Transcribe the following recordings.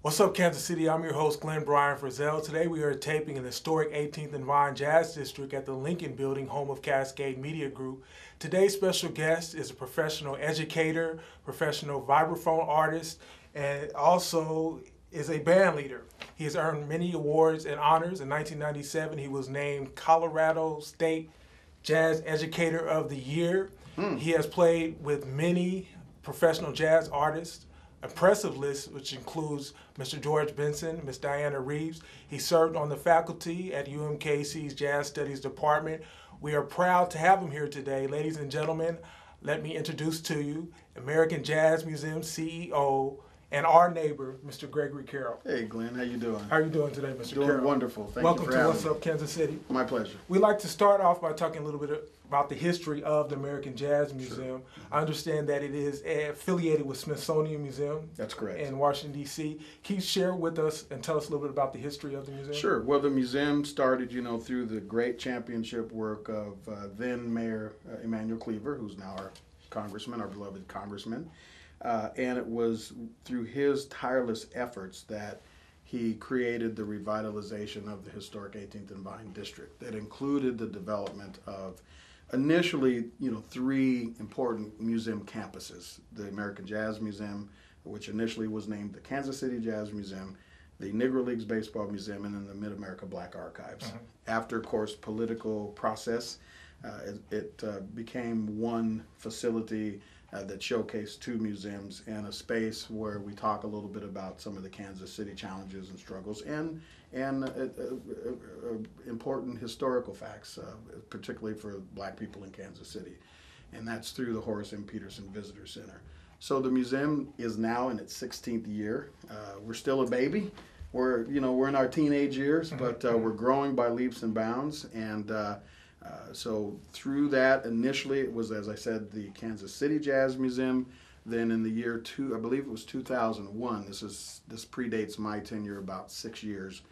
What's up, Kansas City? I'm your host, Glenn Bryan Frizzell. Today we are taping in the historic 18th and Vine Jazz District at the Lincoln Building, home of Cascade Media Group. Today's special guest is a professional educator, professional vibraphone artist, and also is a band leader. He has earned many awards and honors. In 1997, he was named Colorado State Jazz Educator of the Year. He has played with many professional jazz artists. Impressive list, which includes Mr. George Benson, Ms. Diana Reeves. He served on the faculty at UMKC's Jazz Studies Department. We are proud to have him here today. Ladies and gentlemen, let me introduce to you American Jazz Museum CEO and our neighbor, Mr. Gregory Carroll. Hey, Glenn, how you doing? How are you doing today, Mr. Carroll? Doing wonderful. Thank Welcome you for to having What's me. Up, Kansas City. My pleasure. We like to start off by talking a little bit about the history of the American Jazz Museum. Sure. I understand that it is affiliated with Smithsonian Museum. That's correct. In Washington, D.C. Can you share with us and tell us a little bit about the history of the museum? Sure. Well, the museum started, through the great championship work of then Mayor Emanuel Cleaver, who's now our congressman, our beloved congressman. And it was through his tireless efforts that he created the revitalization of the historic 18th and Vine district that included the development of initially, three important museum campuses: the American Jazz Museum, which initially was named the Kansas City Jazz Museum, the Negro Leagues Baseball Museum, and then the Mid-America Black Archives. After, of course, political process, it became one facility that showcased two museums and a space where we talk a little bit about some of the Kansas City challenges and struggles and important historical facts, particularly for black people in Kansas City. And that's through the Horace M. Peterson Visitor Center. So the museum is now in its 16th year. We're still a baby. We're in our teenage years, but we're growing by leaps and bounds. And so through that, initially it was, as I said, the Kansas City Jazz Museum. Then in the year I believe it was 2001, this predates my tenure about 6 years,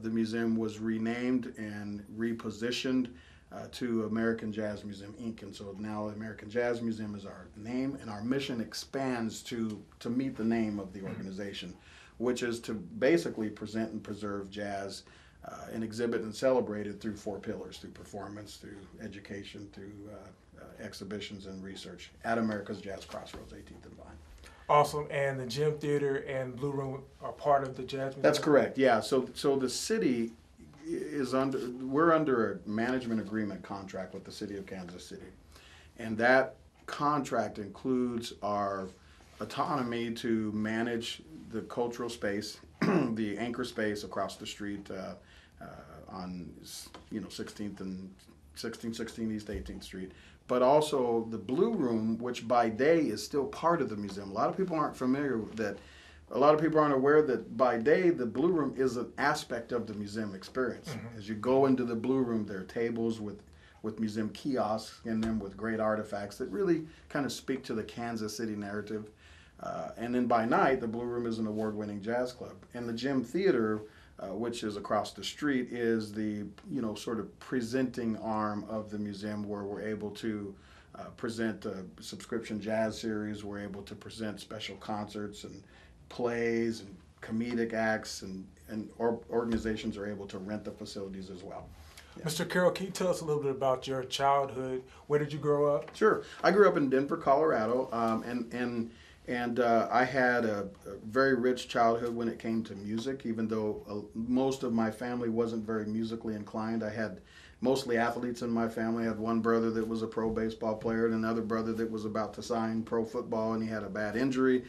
the museum was renamed and repositioned to American Jazz Museum, Inc. And so now American Jazz Museum is our name, and our mission expands to meet the name of the organization, which is to basically present and preserve jazz and exhibit and celebrate it through four pillars: through performance, through education, through exhibitions and research at America's Jazz Crossroads, 18th and Vine. Awesome. And the Gym Theater and Blue Room are part of the Jazz Museum? That's correct, yeah. So the city is we're under a management agreement contract with the city of Kansas City. And that contract includes our autonomy to manage the cultural space, the anchor space across the street on 16 East 18th Street, but also the Blue Room, which by day is still part of the museum. A lot of people aren't familiar with that. A lot of people aren't aware that by day the Blue Room is an aspect of the museum experience. As you go into the Blue Room, there are tables with museum kiosks in them with great artifacts that really kind of speak to the Kansas City narrative. And then by night, the Blue Room is an award-winning jazz club. And the Gym Theater, which is across the street, is the sort of presenting arm of the museum, where we're able to present a subscription jazz series. We're able to present special concerts and plays and comedic acts, and organizations are able to rent the facilities as well. Yeah. Mr. Carroll, can you tell us a little bit about your childhood? Where did you grow up? Sure. I grew up in Denver, Colorado, and I had a very rich childhood when it came to music, even though most of my family wasn't very musically inclined. I had mostly athletes in my family. I had one brother that was a pro baseball player and another brother that was about to sign pro football, and he had a bad injury.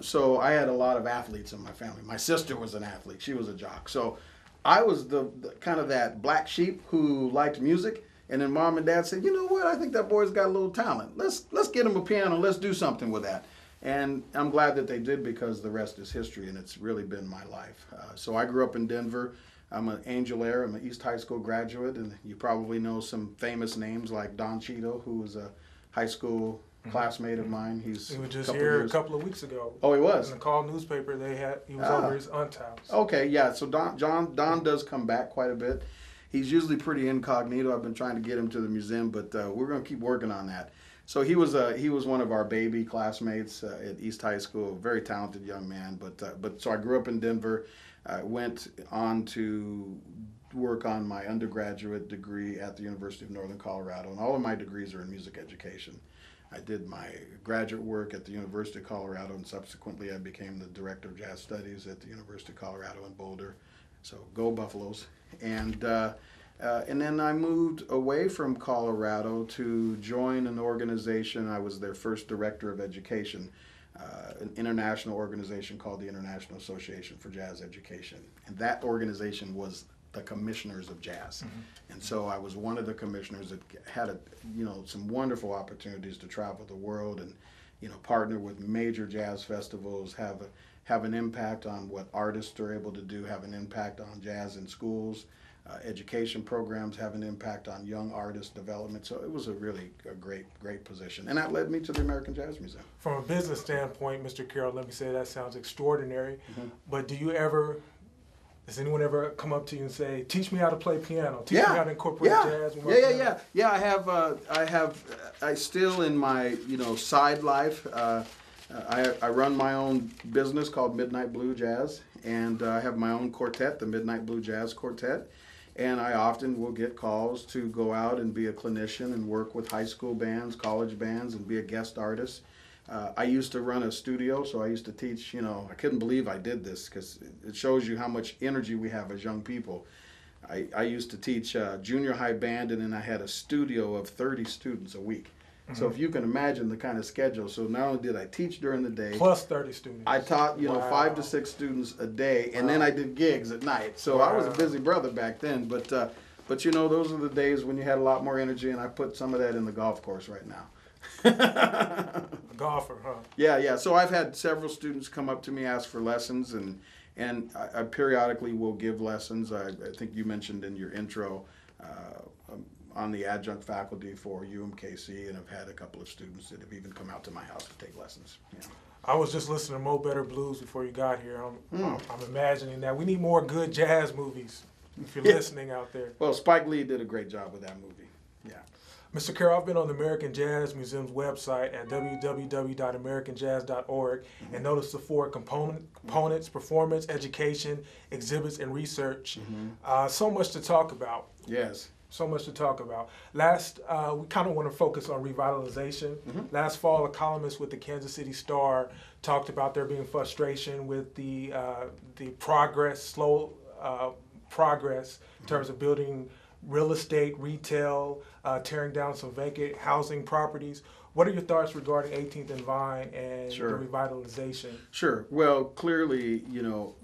So I had a lot of athletes in my family. My sister was an athlete. She was a jock. So I was the kind of that black sheep who liked music. And then mom and dad said, you know what, I think that boy's got a little talent. Let's get him a piano. Let's do something with that. And I'm glad that they did, because the rest is history, and it's really been my life. So I grew up in Denver. I'm an Angel Air. I'm an East High School graduate, and you probably know some famous names like Don Cheeto, who was a high school classmate of mine. He was just here a couple of weeks ago. Oh, he was? In the Call newspaper, he was over his aunt's house. Okay, yeah. So Don does come back quite a bit. He's usually pretty incognito. I've been trying to get him to the museum, but we're going to keep working on that. So he was one of our baby classmates at East High School, a very talented young man. But so I grew up in Denver. I went on to work on my undergraduate degree at the University of Northern Colorado, and all of my degrees are in music education. I did my graduate work at the University of Colorado, and subsequently I became the Director of Jazz Studies at the University of Colorado in Boulder. So go Buffaloes. And then I moved away from Colorado to join an organization. I was their first Director of Education, an international organization called the International Association for Jazz Education. And that organization was the commissioners of jazz. And so I was one of the commissioners that had some wonderful opportunities to travel the world and partner with major jazz festivals, have an impact on what artists are able to do, have an impact on jazz in schools, education programs have an impact on young artist development. So it was a really great position, and that led me to the American Jazz Museum. From a business standpoint, Mr. Carroll, let me say that sounds extraordinary. But does anyone ever come up to you and say, "Teach me how to play piano. Teach me how to incorporate jazz"? I still, in my side life, I run my own business called Midnight Blue Jazz, and I have my own quartet, the Midnight Blue Jazz Quartet. And I often will get calls to go out and be a clinician and work with high school bands, college bands, and be a guest artist. I used to run a studio, so I used to teach, I couldn't believe I did this because it shows you how much energy we have as young people. I used to teach junior high band, and then I had a studio of 30 students a week. So if you can imagine the kind of schedule. So not only did I teach during the day. Plus 30 students. I taught, 5 to 6 students a day, and then I did gigs at night. So I was a busy brother back then, but those are the days when you had a lot more energy, and I put some of that in the golf course right now. A golfer, huh? Yeah. So I've had several students come up to me, ask for lessons, and I periodically will give lessons. I think you mentioned in your intro on the adjunct faculty for UMKC, and I've had a couple of students that have even come out to my house to take lessons. Yeah. I was just listening to Mo Better Blues before you got here. I'm imagining that we need more good jazz movies. If you're listening out there. Well, Spike Lee did a great job with that movie. Yeah. Mr. Carroll, I've been on the American Jazz Museum's website at www.americanjazz.org and noticed the 4 components: performance, education, exhibits, and research. So much to talk about. Yes. So much to talk about. Last, we kind of want to focus on revitalization. Last fall, a columnist with the Kansas City Star talked about there being frustration with the slow progress in terms of building real estate, retail, tearing down some vacant housing properties. What are your thoughts regarding 18th and Vine and the revitalization? Sure. Well, clearly,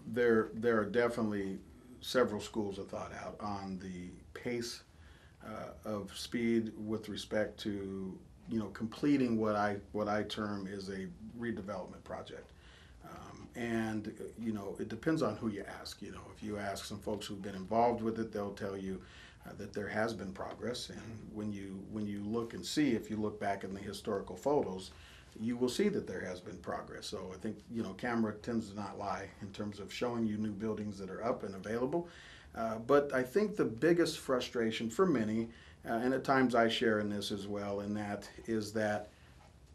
there are definitely several schools of thought out on the pace of speed with respect to completing what I term is a redevelopment project. And it depends on who you ask. If you ask some folks who've been involved with it, they'll tell you that there has been progress. And when you look and see, if you look back in the historical photos, you will see that there has been progress. So I think camera tends to not lie in terms of showing you new buildings that are up and available. But I think the biggest frustration for many, and at times I share in this as well, and that is that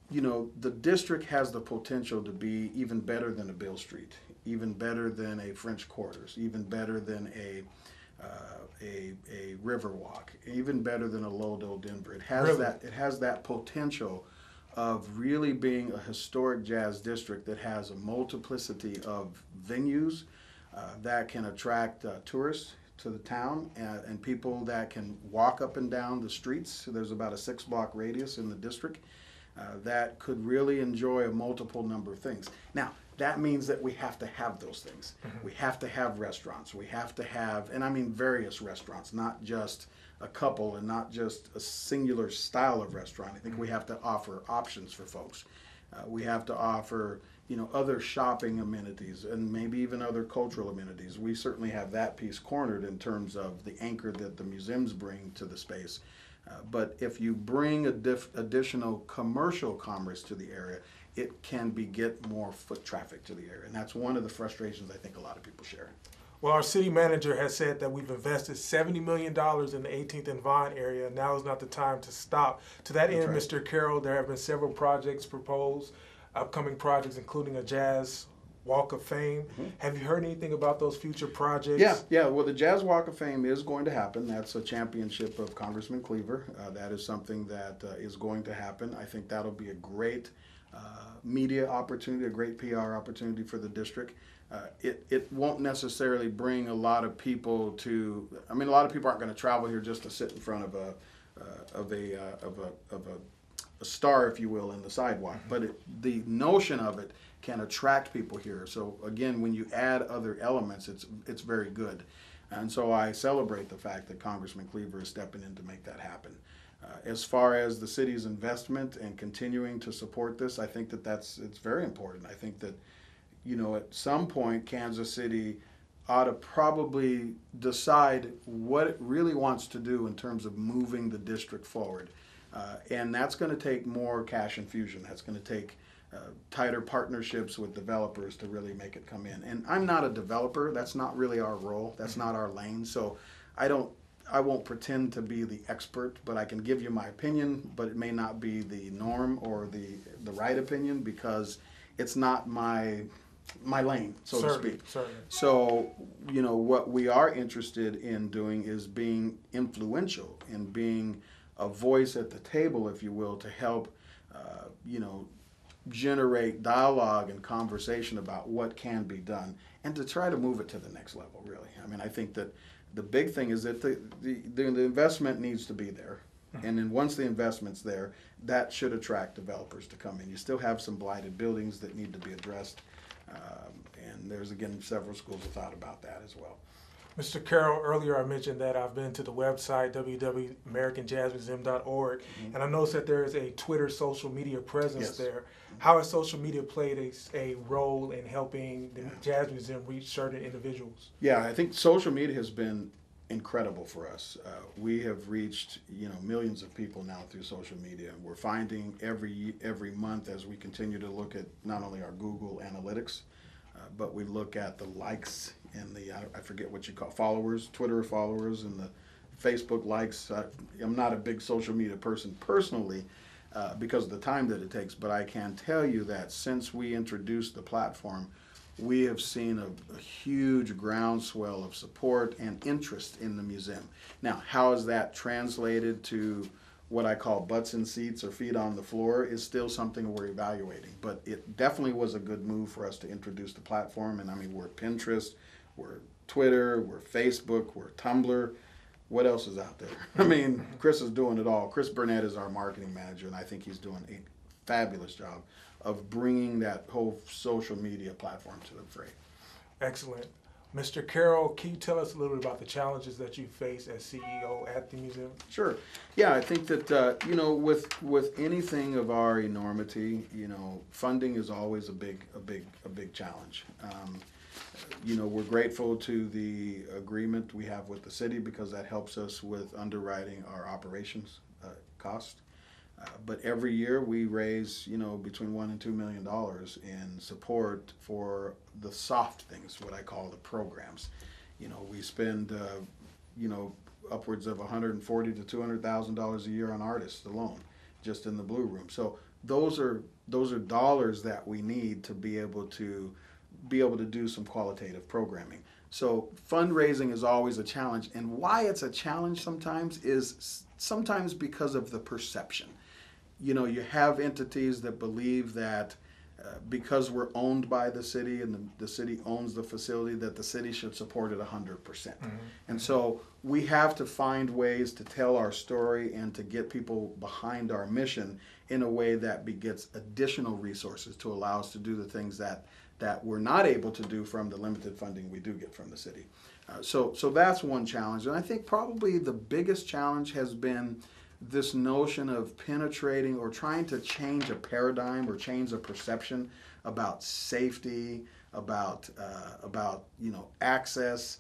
the district has the potential to be even better than a Beale Street, even better than a French Quarters, even better than a Riverwalk, even better than a Lowell Denver. It has that potential of really being a historic jazz district that has a multiplicity of venues that can attract tourists to the town and people that can walk up and down the streets. So there's about a 6-block radius in the district that could really enjoy a multiple number of things. Now, that means that we have to have those things. We have to have restaurants. We have to have, and I mean various restaurants, not just a couple and not just a singular style of restaurant. I think we have to offer options for folks. We have to offer, other shopping amenities and maybe even other cultural amenities. We certainly have that piece cornered in terms of the anchor that the museums bring to the space. But if you bring additional commercial commerce to the area, it can get more foot traffic to the area. And that's one of the frustrations I think a lot of people share. Well, our city manager has said that we've invested $70 million in the 18th and Vine area. Now is not the time to stop. To that end, right. Mr. Carroll, there have been several projects proposed, upcoming projects, including a Jazz Walk of Fame. Have you heard anything about those future projects? Yeah. Well, the Jazz Walk of Fame is going to happen. That's a championship of Congressman Cleaver. That is something that is going to happen. I think that'll be a great media opportunity, a great PR opportunity for the district. It won't necessarily bring a lot of people to. I mean, a lot of people aren't going to travel here just to sit in front of a star, if you will, in the sidewalk. But the notion of it can attract people here. So again, when you add other elements, it's very good. And so I celebrate the fact that Congressman Cleaver is stepping in to make that happen. As far as the city's investment and continuing to support this, I think it's very important. I think that, at some point, Kansas City ought to probably decide what it really wants to do in terms of moving the district forward. And that's going to take more cash infusion. That's going to take tighter partnerships with developers to really make it come in. And I'm not a developer. That's not really our role. That's not our lane. So I won't pretend to be the expert, but I can give you my opinion, but it may not be the norm or the right opinion because it's not my lane, so to speak. Certainly. So, what we are interested in doing is being influential and being a voice at the table, if you will, to help, generate dialogue and conversation about what can be done and to try to move it to the next level, really. I mean, I think that the big thing is that the investment needs to be there. And then once the investment's there, that should attract developers to come in. You still have some blighted buildings that need to be addressed. And there's, again, several schools of thought about that as well. Mr. Carroll, earlier I mentioned that I've been to the website, www.americanjazzmuseum.org, and I noticed that there is a Twitter social media presence there. How has social media played a role in helping the Jazz Museum reach certain individuals? Yeah, I think social media has been incredible for us. We have reached millions of people now through social media. We're finding every month as we continue to look at not only our Google Analytics, but we look at the likes and I forget what you call followers, Twitter followers, and the Facebook likes. I'm not a big social media person personally because of the time that it takes, but I can tell you that since we introduced the platform, we have seen a huge groundswell of support and interest in the museum. Now, how is that translated to what I call butts in seats or feet on the floor is still something we're evaluating. But it definitely was a good move for us to introduce the platform. And I mean, we're Pinterest, we're Twitter, we're Facebook, we're Tumblr. What else is out there? I mean, Chris is doing it all. Chris Burnett is our marketing manager, and I think he's doing a fabulous job of bringing that whole social media platform to the fray. Excellent. Mr. Carroll, can you tell us a little bit about the challenges that you face as CEO at the museum? Sure. Yeah, I think that with anything of our enormity, funding is always a big challenge. We're grateful to the agreement we have with the city because that helps us with underwriting our operations cost. But every year we raise, between $1 and $2 million in support for the soft things, what I call the programs. We spend, upwards of $140,000 to $200,000 a year on artists alone, just in the Blue Room. So those are dollars that we need to be able to do some qualitative programming. So fundraising is always a challenge, and why it's a challenge sometimes is sometimes because of the perception. You have entities that believe that because we're owned by the city and the city owns the facility, that the city should support it 100%. Mm-hmm. And so we have to find ways to tell our story and to get people behind our mission in a way that begets additional resources to allow us to do the things that we're not able to do from the limited funding we do get from the city. So that's one challenge. And I think probably the biggest challenge has been this notion of penetrating or trying to change a paradigm or change a perception about safety, about access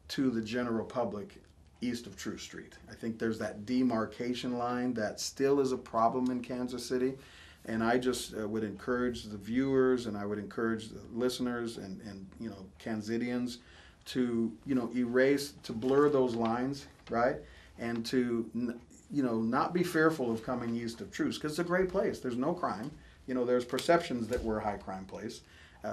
to the general public east of True Street. I think there's that demarcation line that still is a problem in Kansas City. And I just would encourage the viewers and I would encourage the listeners and Kansidians to erase, to blur those lines, right? And to not be fearful of coming east of Truce, because it's a great place. There's no crime. There's perceptions that we're a high crime place.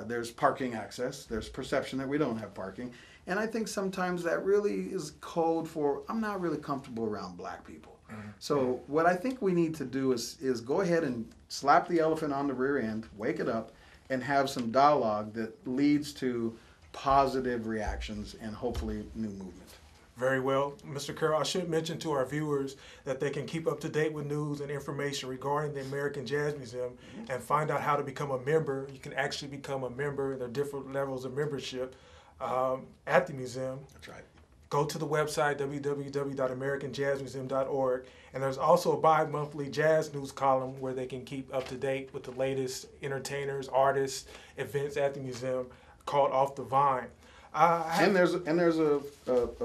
There's parking access. There's perception that we don't have parking. And I think sometimes that really is code for, I'm not really comfortable around black people. So what I think we need to do is go ahead and slap the elephant on the rear end, wake it up, and have some dialogue that leads to positive reactions and hopefully new movement. Very well. Mr. Carroll, I should mention to our viewers that they can keep up to date with news and information regarding the American Jazz Museum and find out how to become a member. You can actually become a member. There are different levels of membership at the museum. That's right. Go to the website, www.americanjazzmuseum.org, and there's also a bi-monthly jazz news column where they can keep up to date with the latest entertainers, artists, events at the museum called Off the Vine. And there's a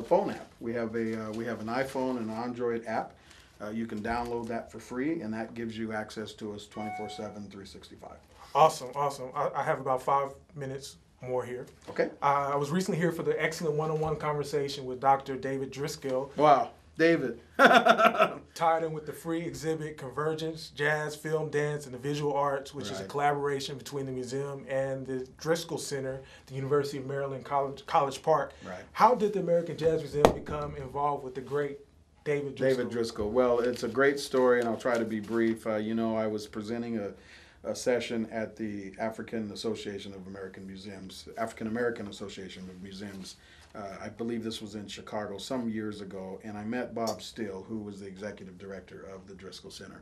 phone app. We have an iPhone and an Android app. You can download that for free, and that gives you access to us 24/7, 365. Awesome. I have about 5 minutes more here. Okay. I was recently here for the excellent one-on-one conversation with Dr. David Driscoll. Wow, David. Tied in with the free exhibit Convergence, Jazz, Film, Dance, and the Visual Arts, which is a collaboration between the museum and the Driscoll Center, the University of Maryland College Park. Right. How did the American Jazz Museum become involved with the great David Driscoll? David Driscoll. Well, it's a great story, and I'll try to be brief. I was presenting a session at the African Association of American Museums, African American Association of Museums. I believe this was in Chicago some years ago, and I met Bob Still, who was the executive director of the Driscoll Center.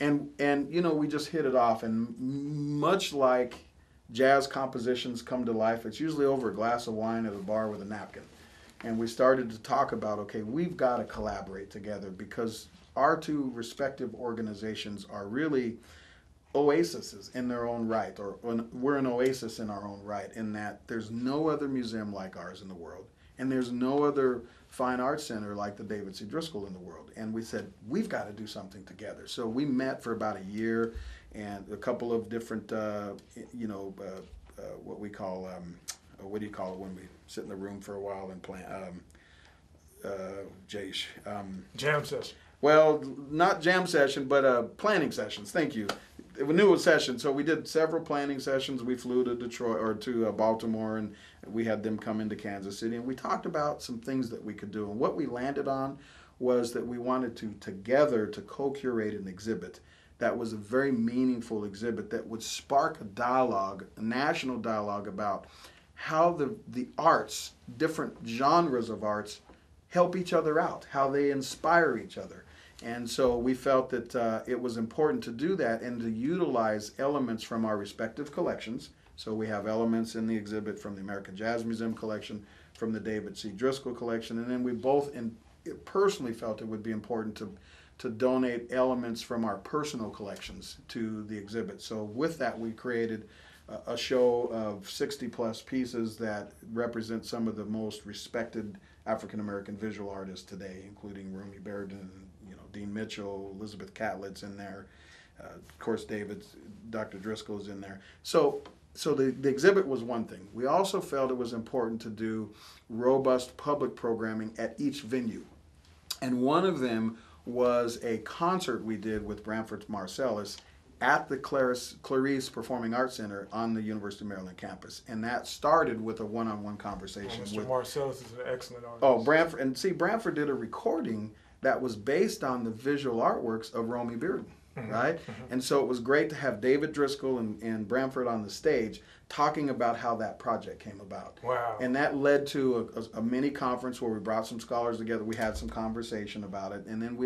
And we just hit it off, and much like jazz compositions come to life, it's usually over a glass of wine at a bar with a napkin. And we started to talk about, okay, we've got to collaborate together, because our two respective organizations are really oases in their own right, or we're an oasis in our own right, in that there's no other museum like ours in the world, and there's no other fine arts center like the David C. Driscoll in the world. And we said, we've got to do something together. So we met for about a year, and a couple of different, what we call, what do you call it when we sit in the room for a while and plan, Jam session. Well, not jam session, but planning sessions. Thank you. We knew it was session, so we did several planning sessions. We flew to Detroit or to Baltimore, and we had them come into Kansas City, and we talked about some things that we could do. And what we landed on was that we wanted to together to co-curate an exhibit that was a very meaningful exhibit that would spark a dialogue, a national dialogue about how the arts, different genres of arts, help each other out, how they inspire each other. And so we felt that it was important to do that and to utilize elements from our respective collections. So we have elements in the exhibit from the American Jazz Museum collection, from the David C. Driscoll collection, and then we both personally felt it would be important to donate elements from our personal collections to the exhibit. So with that, we created a show of 60 plus pieces that represent some of the most respected African American visual artists today, including Rumi Berdan, Dean Mitchell, Elizabeth Catlett's in there. Of course, Dr. Driscoll's in there. So the exhibit was one thing. We also felt it was important to do robust public programming at each venue. And one of them was a concert we did with Branford Marsalis at the Clarice Performing Arts Center on the University of Maryland campus. And that started with a one-on-one conversation. Mr. Marsalis is an excellent artist. Oh, Branford did a recording that was based on the visual artworks of Rumi Berdan, right? And so it was great to have David Driscoll and Branford on the stage talking about how that project came about. Wow. And that led to a mini conference where we brought some scholars together. We had some conversation about it. And then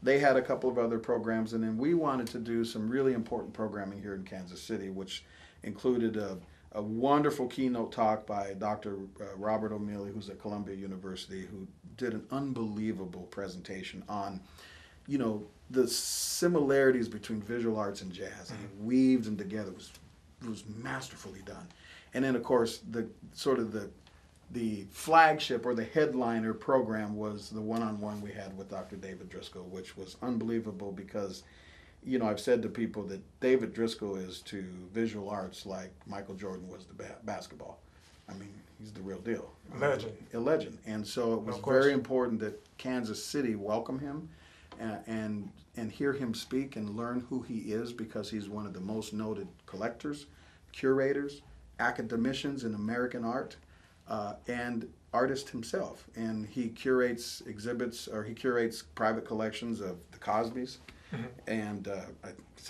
they had a couple of other programs, and then we wanted to do some really important programming here in Kansas City, which included a wonderful keynote talk by Dr. Robert O'Mealy, who's at Columbia University, who did an unbelievable presentation on, the similarities between visual arts and jazz, and he weaved them together. It was masterfully done. And then, of course, the flagship or the headliner program was the one-on-one we had with Dr. David Driscoll, which was unbelievable because, I've said to people that David Driscoll is to visual arts like Michael Jordan was to basketball. I mean, he's the real deal. Legend. A legend. And so it was very important that Kansas City welcome him and hear him speak and learn who he is, because he's one of the most noted collectors, curators, academicians in American art, and artist himself. And he curates exhibits, or he curates private collections of the Cosbys, and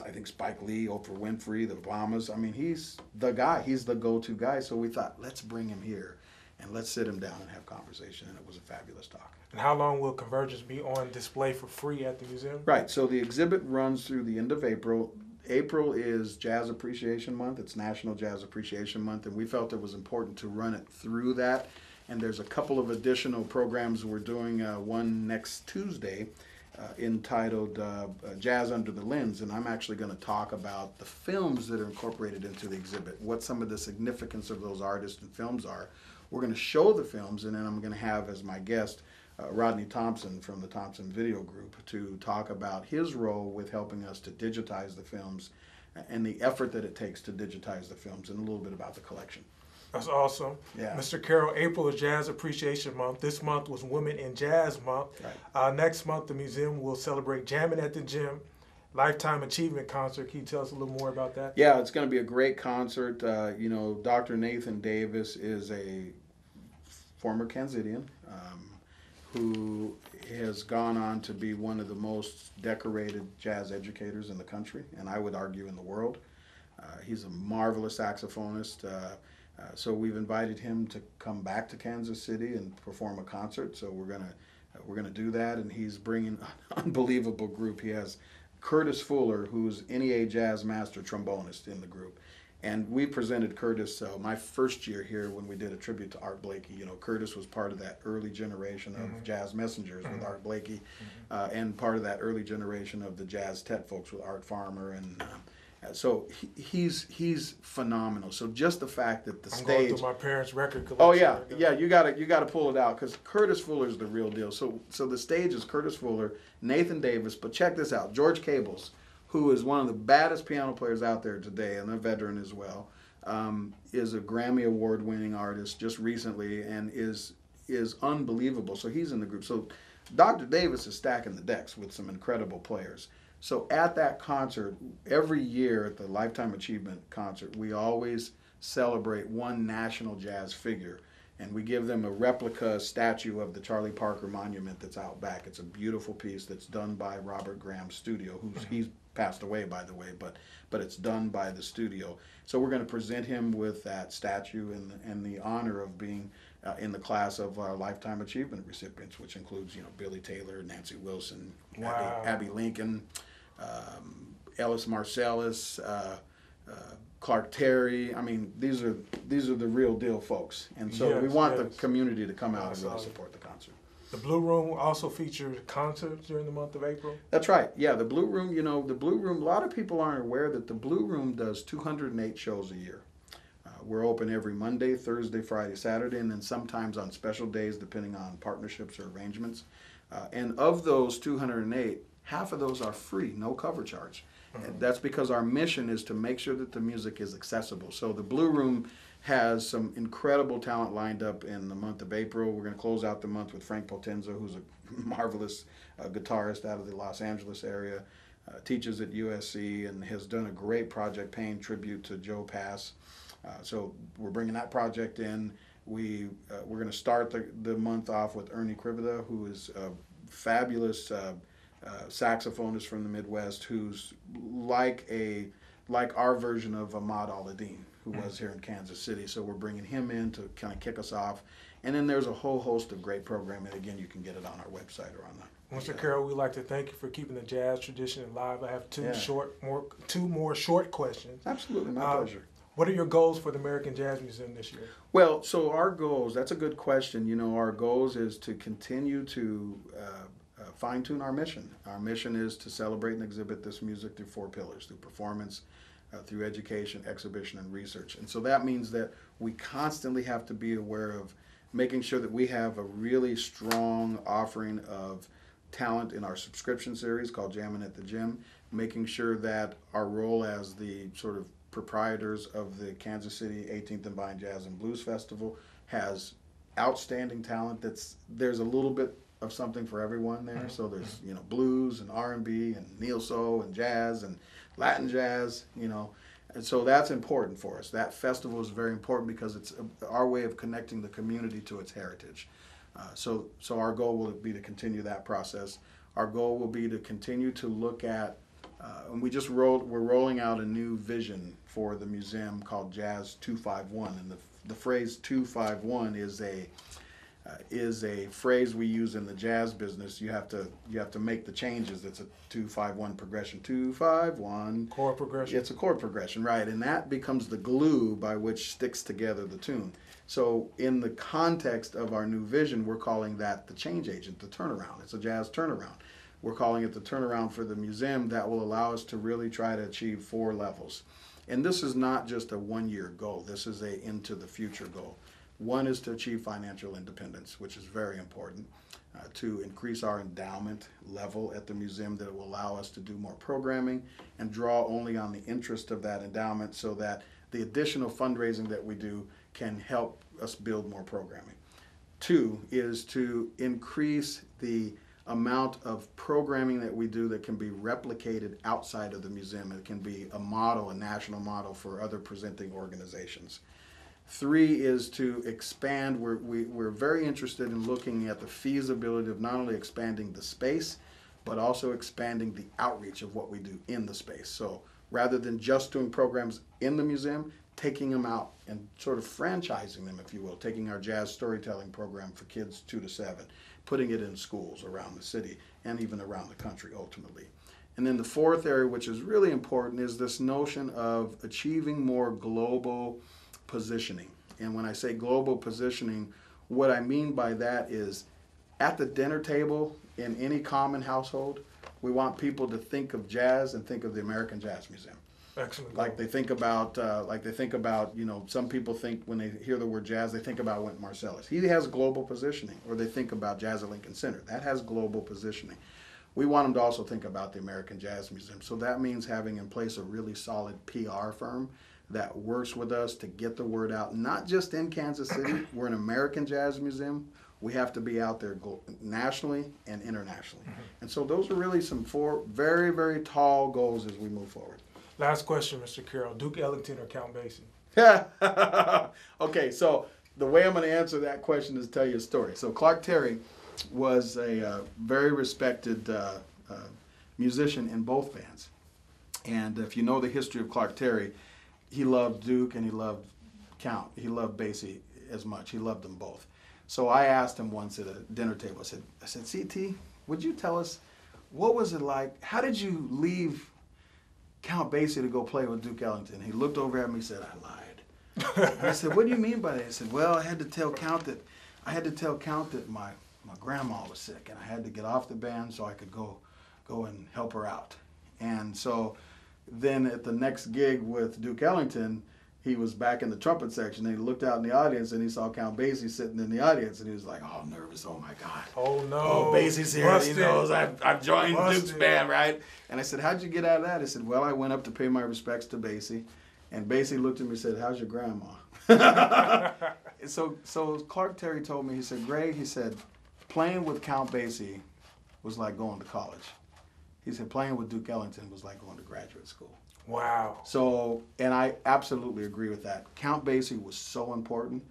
I think Spike Lee, Oprah Winfrey, the Obamas. I mean, he's the guy. He's the go-to guy. So we thought, let's bring him here and let's sit him down and have conversation. And it was a fabulous talk. And how long will Convergence be on display for free at the museum? Right. So the exhibit runs through the end of April. April is Jazz Appreciation Month. It's National Jazz Appreciation Month, and we felt it was important to run it through that. And there's a couple of additional programs we're doing. One next Tuesday, entitled Jazz Under the Lens, and I'm actually going to talk about the films that are incorporated into the exhibit, what some of the significance of those artists and films are. We're going to show the films, and then I'm going to have as my guest Rodney Thompson from the Thompson Video Group to talk about his role with helping us to digitize the films and the effort that it takes to digitize the films, and a little bit about the collection. That's awesome. Yeah. Mr. Carroll, April is Jazz Appreciation Month. This month was Women in Jazz Month. Right. Next month, the museum will celebrate Jamming at the Gym, Lifetime Achievement Concert. Can you tell us a little more about that? Yeah, it's going to be a great concert. You know, Dr. Nathan Davis is a former Kansidian who has gone on to be one of the most decorated jazz educators in the country, and I would argue in the world. He's a marvelous saxophonist. So we've invited him to come back to Kansas City and perform a concert. So we're gonna do that, and he's bringing an unbelievable group. He has Curtis Fuller, who's NEA Jazz Master trombonist in the group, and we presented Curtis my first year here when we did a tribute to Art Blakey. You know, Curtis was part of that early generation of jazz messengers with Art Blakey, and part of that early generation of the jazz tet folks with Art Farmer, and so he's phenomenal. So just the fact that the I'm stage. going through my parents' record collection. Oh yeah, yeah. You gotta pull it out, because Curtis Fuller's the real deal. So the stage is Curtis Fuller, Nathan Davis, but check this out: George Cables, who is one of the baddest piano players out there today, and a veteran as well, is a Grammy Award-winning artist just recently, and is unbelievable. So he's in the group. So Dr. Davis is stacking the decks with some incredible players. So at that concert, every year at the Lifetime Achievement Concert, we always celebrate one national jazz figure, and we give them a replica statue of the Charlie Parker Monument that's out back. It's a beautiful piece that's done by Robert Graham's studio, he's passed away, by the way, but it's done by the studio. So we're going to present him with that statue and the honor of being in the class of our Lifetime Achievement recipients, which includes, you know, Billy Taylor, Nancy Wilson, Wow. Abby Lincoln, Ellis Marsalis, Clark Terry. I mean, these are the real deal folks, and so we want the community to come out and really support the concert. The Blue Room also features concerts during the month of April. That's right. Yeah, the Blue Room. You know, the Blue Room. A lot of people aren't aware that the Blue Room does 208 shows a year. We're open every Monday, Thursday, Friday, Saturday, and then sometimes on special days, depending on partnerships or arrangements. And of those 208, half of those are free, no cover charge. And that's because our mission is to make sure that the music is accessible. So the Blue Room has some incredible talent lined up in the month of April. We're going to close out the month with Frank Potenza, who's a marvelous guitarist out of the Los Angeles area, teaches at USC, and has done a great project paying tribute to Joe Pass. So we're bringing that project in. We're going to start the month off with Ernie Krivida, who is a fabulous saxophonist from the Midwest, who's like our version of Ahmad Al-Adin, who was here in Kansas City. So we're bringing him in to kind of kick us off. And then there's a whole host of great programming. Again, you can get it on our website or on the Mr. Carroll, we'd like to thank you for keeping the jazz tradition alive. I have two more short questions. Absolutely, my pleasure. What are your goals for the American Jazz Museum this year? Well, so our goals, that's a good question. You know, our goals is to continue to fine-tune our mission. Our mission is to celebrate and exhibit this music through four pillars: through performance, through education, exhibition, and research. And so that means that we constantly have to be aware of making sure that we have a really strong offering of talent in our subscription series called Jammin' at the Gym, making sure that our role as the sort of proprietors of the Kansas City 18th and Vine Jazz and Blues Festival, has outstanding talent. There's a little bit of something for everyone there. So there's, you know, blues and R&B and neo-soul and jazz and Latin jazz, you know. And so that's important for us. That festival is very important because it's our way of connecting the community to its heritage. So our goal will be to continue that process. Our goal will be to continue to look at, and we're rolling out a new vision for the museum called Jazz 251. And the phrase 251 is a phrase we use in the jazz business. You have to make the changes. It's a 2-5-1 progression. 2-5-1. Chord progression. It's a chord progression, right? And that becomes the glue by which sticks together the tune. So in the context of our new vision, we're calling that the change agent, the turnaround. It's a jazz turnaround. We're calling it the turnaround for the museum that will allow us to really try to achieve 4 levels. And this is not just a one-year goal. This is a into the future goal. One is to achieve financial independence, which is very important, to increase our endowment level at the museum that will allow us to do more programming and draw only on the interest of that endowment so that the additional fundraising that we do can help us build more programming. 2 is to increase the amount of programming that we do that can be replicated outside of the museum. It can be a model, a national model for other presenting organizations. 3 is to expand. We're very interested in looking at the feasibility of not only expanding the space, but also expanding the outreach of what we do in the space. So rather than just doing programs in the museum, taking them out and sort of franchising them, if you will, taking our jazz storytelling program for kids 2 to 7, putting it in schools around the city and even around the country ultimately. And then the 4th area, which is really important, is this notion of achieving more global positioning. And when I say global positioning, what I mean by that is at the dinner table in any common household, we want people to think of jazz and think of the American Jazz Museum. Excellent. Like they think about, you know, some people think when they hear the word jazz, they think about Wynton Marsalis. He has global positioning. Or they think about Jazz at Lincoln Center. That has global positioning. We want them to also think about the American Jazz Museum. So that means having in place a really solid PR firm that works with us to get the word out, not just in Kansas City. We're an American Jazz Museum. We have to be out there nationally and internationally. And so those are really some 4 very, very tall goals as we move forward. Last question, Mr. Carroll. Duke Ellington or Count Basie? Okay, so the way I'm going to answer that question is tell you a story. So Clark Terry was a very respected musician in both bands. And if you know the history of Clark Terry, he loved Duke and he loved Count. He loved Basie as much. He loved them both. So I asked him once at a dinner table, I said, CT, would you tell us, what was it like, how did you leave Count Basie to go play with Duke Ellington? He looked over at me and said, I lied. I said, what do you mean by that? He said, well, I had to tell Count that my grandma was sick and I had to get off the band so I could go and help her out. And so then at the next gig with Duke Ellington, he was back in the trumpet section and he looked out in the audience and he saw Count Basie sitting in the audience and he was like, oh, I'm nervous, oh my God. Oh no. Oh, Basie's here, he knows I've joined Duke's band, right? And I said, how'd you get out of that? He said, well, I went up to pay my respects to Basie and Basie looked at me and said, how's your grandma? So Clark Terry told me, he said, Greg, he said, playing with Count Basie was like going to college. He said, playing with Duke Ellington was like going to graduate school. Wow. So, and I absolutely agree with that. Count Basie was so important,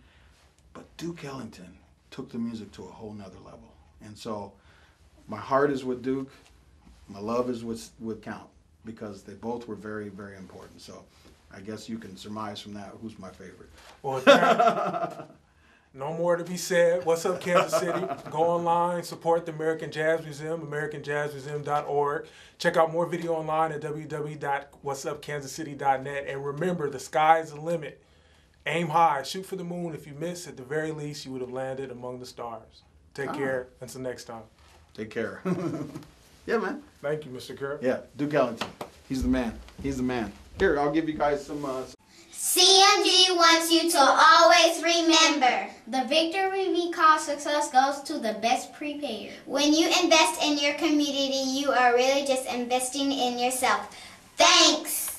but Duke Ellington took the music to a whole nother level. And so my heart is with Duke, my love is with Count, because they both were very, very important. So I guess you can surmise from that who's my favorite. Well, no more to be said. What's up, Kansas City? Go online, support the American Jazz Museum, americanjazzmuseum.org. Check out more video online at www.whatsupkansascity.net. And remember, the sky's the limit. Aim high, shoot for the moon. If you miss, at the very least, you would have landed among the stars. Take care. Until next time. Take care. Yeah, man. Thank you, Mr. Carroll. Yeah, Duke Ellington. He's the man. He's the man. Here, I'll give you guys some... CMG wants you to always remember, the victory we call success goes to the best prepared. When you invest in your community, you are really just investing in yourself. Thanks.